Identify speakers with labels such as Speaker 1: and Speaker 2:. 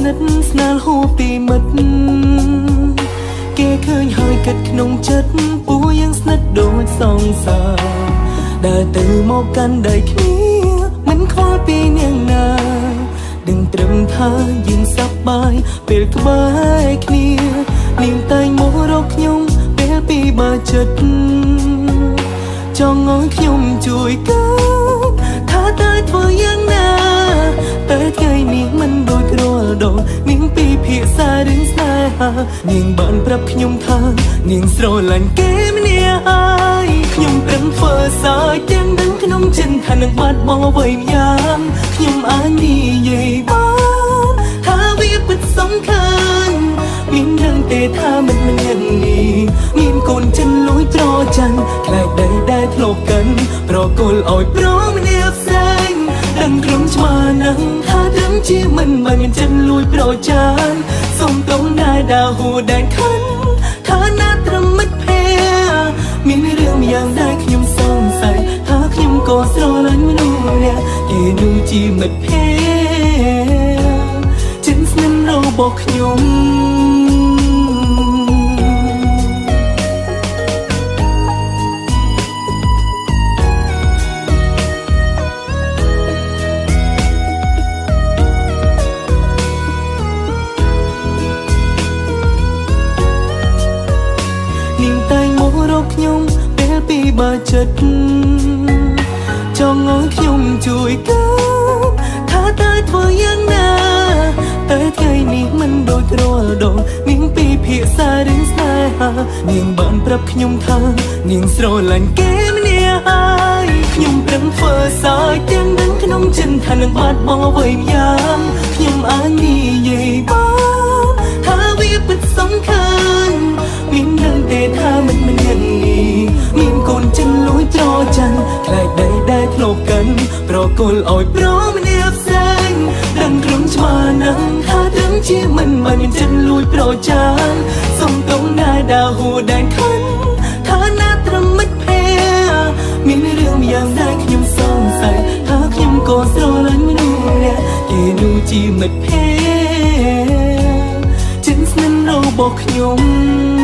Speaker 1: និទ្ធស្នាលហូបពីមិត្តគេឃើញហើយគិតក្នុងចិត្តពូយ៉ាងស្និទ្ធដូចសង្សារដើរទៅមកកាន់ដៃគ្នាមិនខ្វល់ពីនាងណាដឹងត្រឹមថាយើងសប្បាយពេលក្បែរគ្នានាងតែងមករកខ្ញុំពេលពីបើចិត្តចង់ឲ្យខ្ញុំជួយកើតថាតើធ្វើយ៉ាងណាតែថ្ងៃនេះមិនដូចរាល់ដងនាងពីភាសារឿងស្នេហានាងបានប្រាប់ខ្ញុំថានាងស្រឡាញ់គេម្នាក់ហើយខ្ញុំប្រឹងធ្វើសើចទាំងដឹងក្នុងចិត្តថានឹងបាត់បង់អ្វីម្យ៉ាងខ្ញុំអាចនិយាយបានថាវាពិតសំខាន់មានដឹងទេថាមិនយ៉ាងនេះមានកូនចិនលួយត្រច័ន្ទខ្លាចដីដែលធ្លាប់កាន់ប្រគល់ឲ្យប្រម្នាក់ផ្សេងដឹងក្រុមឆ្មានឹងថាដឹងជាមិនបានមានចិនលួយប្រចានសុំតុងដែលដើរហួរដែនខិនថាណាត្រឹមមិត្តភក្តិមានរឿងយ៉ាងដែលខ្ញុំសង្ស័យថាខ្ញុំក៏ស្រឡាញ់មនុស្សម្នាក់គេនោះជាមិត្តភក្តិចិនស្និទ្ធរបស់ខ្ញុំខ្ញុំពេលពីបើចិត្តចង់ឲ្យខ្ញុំជួយកើតថាតើធ្វើយ៉ាងណាតែថ្ងៃនេះមិនដូចរាល់ដងនាងពីភាសារឿងស្នេហានាងបានប្រាប់ខ្ញុំថានាងស្រឡាញ់គេម្នាក់ហើយខ្ញុំប្រឹងធ្វើសើចទាំងដឹងក្នុងចិត្តថានឹងបាត់បង់អ្វីម្យ៉ាងខ្ញុំអាចនិយាយបានថាវាពិតសំខាន់មានដឹងទេថាមិនយ៉ាងនេះមានកូនចិនលួយត្រច័ន្ទខ្លាចដីដែលធ្លាប់កាន់ប្រគល់ឲ្យប្រម្នាក់ផ្សេងដឹងក្រុមឆ្មានឹងថាដឹងជាមិនបានមានចិនលួយប្រចានសុំតុងដែលដើរហួរដែនខិនថាណាត្រឹមមិត្តភក្តិមានរឿងយ៉ាងដែលខ្ញុំសង្ស័យថាខ្ញុំក៏ស្រឡាញ់មនុស្សម្នាក់គេនោះជាមិត្តភក្តិចិនស្និទ្ធរបស់ខ្ញុំ